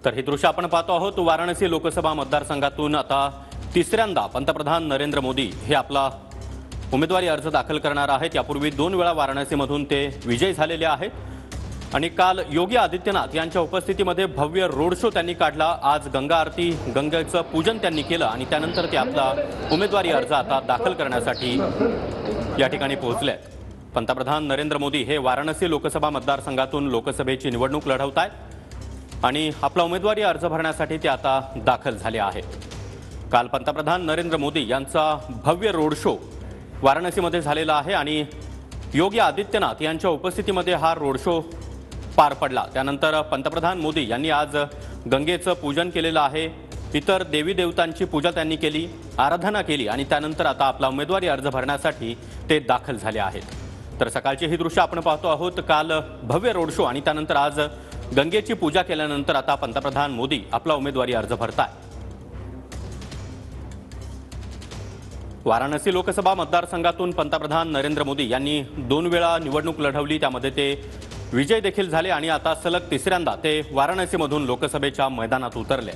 तर हे दृश्य आपण पाहतो आहोत। वाराणसी लोकसभा मतदारसंघातून आता तिसऱ्यांदा पंतप्रधान नरेंद्र मोदी हे आपला उमेदवारी अर्ज दाखल करणार आहेत। यापूर्वी 2 वेळा वाराणसीमधून ते विजयी झालेले आहेत आणि काल योगी आदित्यनाथ यांच्या उपस्थितीमध्ये भव्य रोड शो त्यांनी काढला। आज गंगा आरती, गंगेचं पूजन त्यांनी केलं आणि त्यानंतर ते आपला उमेदवारी अर्ज आता दाखल करण्यासाठी या ठिकाणी पोहोचले आहेत। पंतप्रधान नरेंद्र मोदी हे वाराणसी लोकसभा मतदारसंघातून लोकसभेची निवडणूक लढवत आहेत आणि आपला उमेदवारी अर्ज भरण्यासाठी ते आता दाखल झाले आहेत। काल पंतप्रधान नरेंद्र मोदी यांचा भव्य रोड शो वाराणसीमध्ये झालेला आहे आणि योगी आदित्यनाथ यांच्या उपस्थितीमध्ये हा रोड शो पार पडला। त्यानंतर पंतप्रधान मोदी यांनी आज गंगेचं पूजन केलेलं आहे, इतर देवी देवतांची पूजा त्यांनी केली, आराधना केली आणि त्यानंतर आता आपला उमेदवारी अर्ज भरण्यासाठी ते दाखल झाले आहेत। तर सकाळची ही दृश्य आपण पाहतो आहोत। काल भव्य रोड शो आणि त्यानंतर आज गंगेची पूजा केल्यानंतर आता पंतप्रधान मोदी आपला उमेदवारी अर्ज भरतायत। वाराणसी लोकसभा मतदारसंघातून पंतप्रधान नरेंद्र मोदी यांनी 2 वेळा निवडणूक लढवली, त्यामध्ये ते विजय देखील झाले आणि आता सलग तिसऱ्यांदा ते वाराणसीमधून लोकसभेच्या मैदानात उतरले।